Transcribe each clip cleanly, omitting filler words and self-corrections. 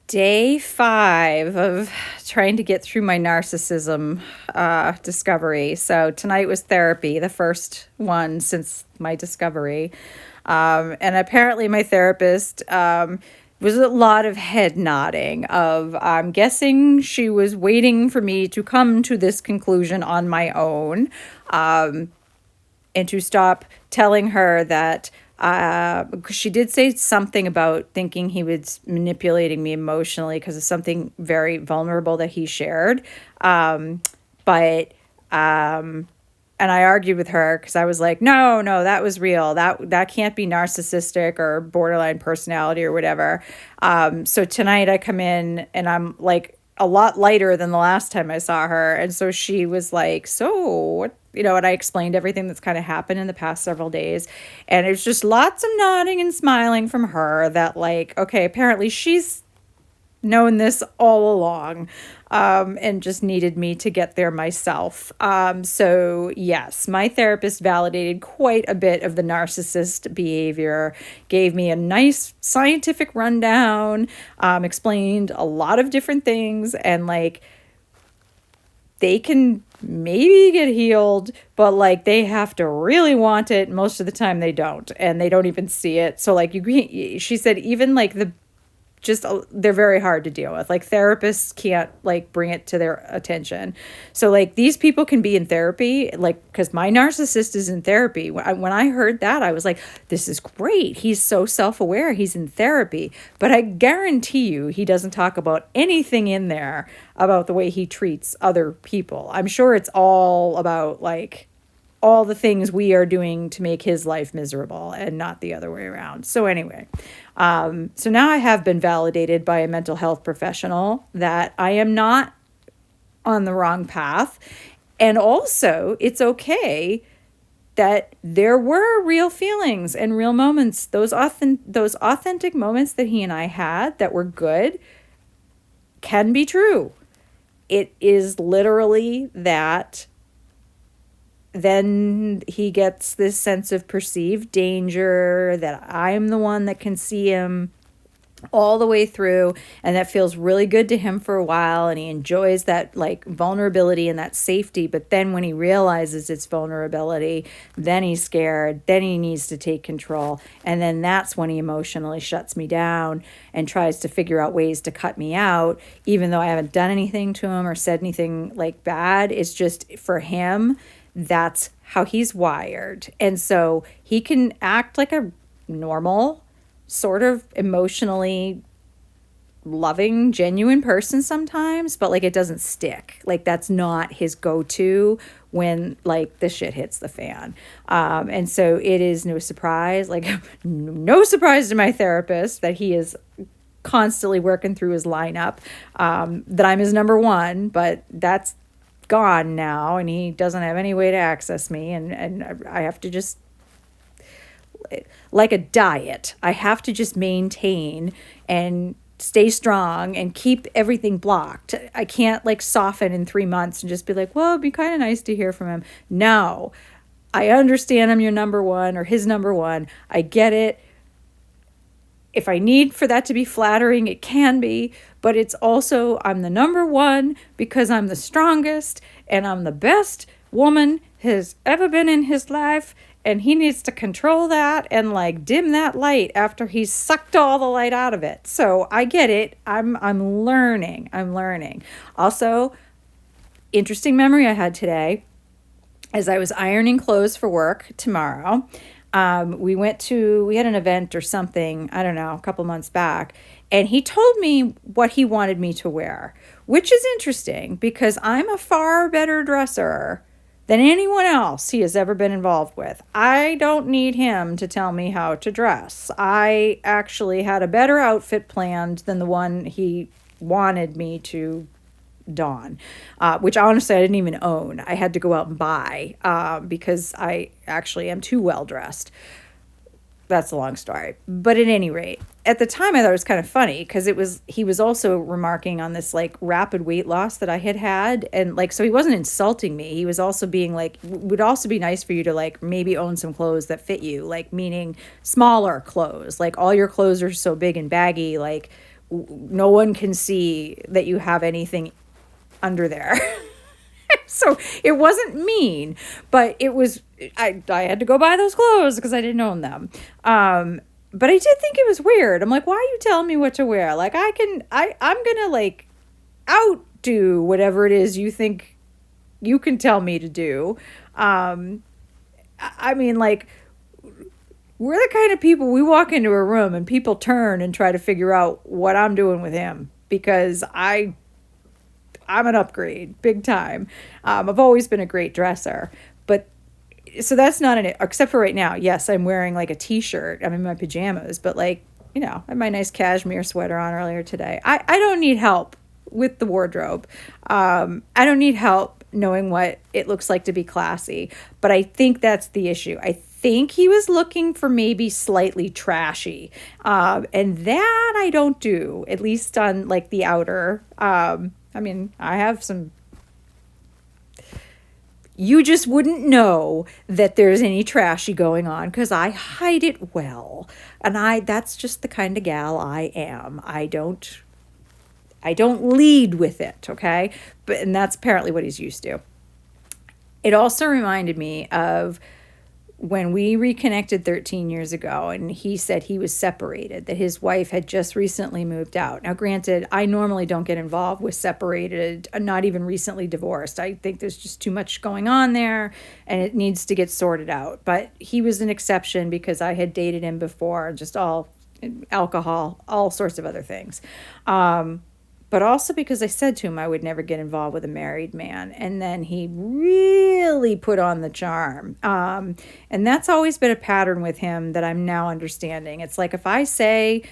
Day 5 of trying to get through my narcissism discovery. So tonight was therapy, the first one since my discovery. And apparently, my therapist was a lot of head nodding. I'm guessing she was waiting for me to come to this conclusion on my own, and to stop telling her that because she did say something about thinking he was manipulating me emotionally because of something very vulnerable that he shared. But and I argued with her because I was like, no, that was real. That can't be narcissistic or borderline personality or whatever. So tonight I come in and I'm like a lot lighter than the last time I saw her. And so she was like, so what, and I explained everything that's kind of happened in the past several days. And it's just lots of nodding and smiling from her that like, okay, apparently she's known this all along, and just needed me to get there myself. So yes, my therapist validated quite a bit of the narcissist behavior, gave me a nice scientific rundown, explained a lot of different things, and like they can maybe get healed, but like they have to really want it. Most of the time they don't, and they don't even see it. So like she said, even like they're very hard to deal with. Like therapists can't like bring it to their attention. So like these people can be in therapy, like because my narcissist is in therapy. When I heard that, I was like, this is great. He's so self-aware. He's in therapy. But I guarantee you he doesn't talk about anything in there about the way he treats other people. I'm sure it's all about like all the things we are doing to make his life miserable and not the other way around. So anyway, so now I have been validated by a mental health professional that I am not on the wrong path. And also, it's okay that there were real feelings and real moments, those authentic moments that he and I had that were good can be true. It is literally that then he gets this sense of perceived danger, that I'm the one that can see him all the way through, and that feels really good to him for a while, and he enjoys that like vulnerability and that safety. But then when he realizes it's vulnerability, then he's scared, then he needs to take control, and then that's when he emotionally shuts me down and tries to figure out ways to cut me out, even though I haven't done anything to him or said anything like bad. It's just for him, that's how he's wired. And so he can act like a normal, sort of emotionally loving, genuine person sometimes, but like it doesn't stick. Like that's not his go-to when like the shit hits the fan. And so it is no surprise, like no surprise to my therapist that he is constantly working through his lineup, that I'm his number one, but that's gone now, and he doesn't have any way to access me, and I have to just, like a diet, I have to just maintain and stay strong and keep everything blocked. I can't like soften in 3 months and just be like, well, it'd be kind of nice to hear from him. No, I understand I'm your number one or his number one. I get it. If I need for that to be flattering, it can be, but it's also, I'm the number one because I'm the strongest and I'm the best woman has ever been in his life, and he needs to control that and like dim that light after he's sucked all the light out of it. So I get it. I'm learning. Also, interesting memory I had today as I was ironing clothes for work tomorrow. We had an event or something, I don't know, a couple months back, and he told me what he wanted me to wear, which is interesting because I'm a far better dresser than anyone else he has ever been involved with. I don't need him to tell me how to dress. I actually had a better outfit planned than the one he wanted me to don, which honestly I didn't even own. I had to go out and buy, because I actually am too well dressed. That's a long story. But at any rate, at the time I thought it was kind of funny because he was also remarking on this like rapid weight loss that I had. And like, so he wasn't insulting me. He was also being like, would also be nice for you to like maybe own some clothes that fit you, like meaning smaller clothes. Like all your clothes are so big and baggy. Like no one can see that you have anything under there. So it wasn't mean, but it was, I had to go buy those clothes because I didn't own them. But I did think it was weird. I'm like, why are you telling me what to wear? Like, I'm gonna like outdo whatever it is you think you can tell me to do. I mean, like, we're the kind of people, we walk into a room and people turn and try to figure out what I'm doing with him because I'm an upgrade, big time. I've always been a great dresser, but so that's not an, except for right now. Yes, I'm wearing like a t-shirt. I'm in my pajamas, but like, I had my nice cashmere sweater on earlier today. I don't need help with the wardrobe. I don't need help knowing what it looks like to be classy, but I think that's the issue. I think he was looking for maybe slightly trashy. And that I don't do, at least on like the outer. I mean, I have some, you just wouldn't know that there's any trashy going on because I hide it well. And that's just the kind of gal I am. I don't lead with it, okay? And that's apparently what he's used to. It also reminded me of when we reconnected 13 years ago, and he said he was separated, that his wife had just recently moved out. Now, granted, I normally don't get involved with separated, not even recently divorced. I think there's just too much going on there, and it needs to get sorted out. But he was an exception because I had dated him before, just all alcohol, all sorts of other things. But also because I said to him I would never get involved with a married man. And then he really put on the charm. And that's always been a pattern with him that I'm now understanding. It's like if I say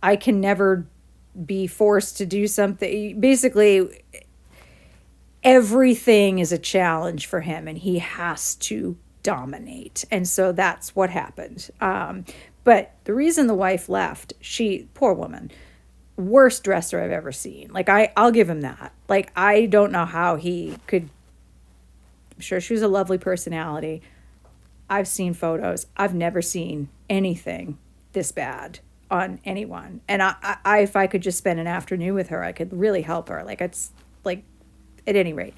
I can never be forced to do something, basically everything is a challenge for him and he has to dominate. And so that's what happened. But the reason the wife left, poor woman, worst dresser I've ever seen. Like, I'll give him that. Like, I don't know how he could. I'm sure she was a lovely personality. I've seen photos. I've never seen anything this bad on anyone. And I if I could just spend an afternoon with her, I could really help her. Like, it's like, at any rate,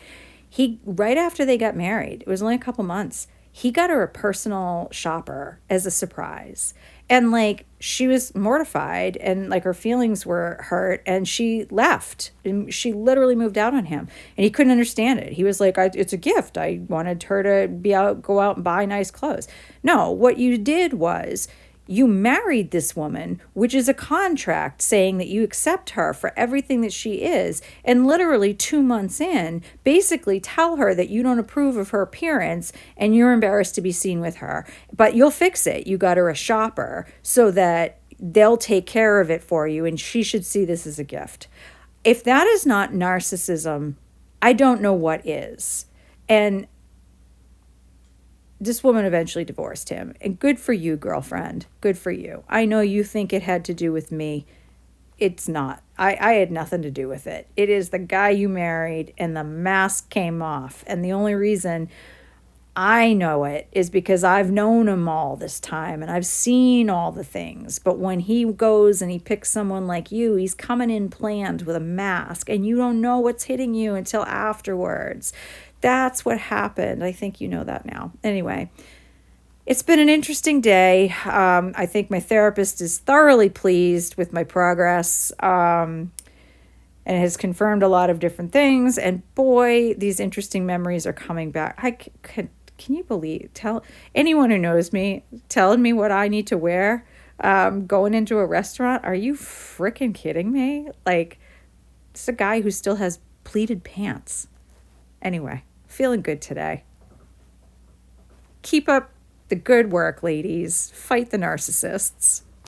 right after they got married, it was only a couple months, he got her a personal shopper as a surprise. And like, she was mortified and like her feelings were hurt and she left and she literally moved out on him and he couldn't understand it. He was like, it's a gift. I wanted her to go out and buy nice clothes. No, what you did was you married this woman, which is a contract saying that you accept her for everything that she is, and literally 2 months in, basically tell her that you don't approve of her appearance and you're embarrassed to be seen with her. But you'll fix it. You got her a shopper so that they'll take care of it for you, and she should see this as a gift. If that is not narcissism, I don't know what is. And this woman eventually divorced him. And good for you, girlfriend. Good for you. I know you think it had to do with me. It's not. I had nothing to do with it. It is the guy you married and the mask came off. And the only reason I know it is because I've known him all this time and I've seen all the things. But when he goes and he picks someone like you, he's coming in planned with a mask and you don't know what's hitting you until afterwards. That's what happened. I think you know that now. Anyway, it's been an interesting day. I think my therapist is thoroughly pleased with my progress and has confirmed a lot of different things. And boy, these interesting memories are coming back. Can you tell anyone who knows me, telling me what I need to wear going into a restaurant? Are you freaking kidding me? Like, it's a guy who still has pleated pants. Anyway. Feeling good today. Keep up the good work, ladies. Fight the narcissists.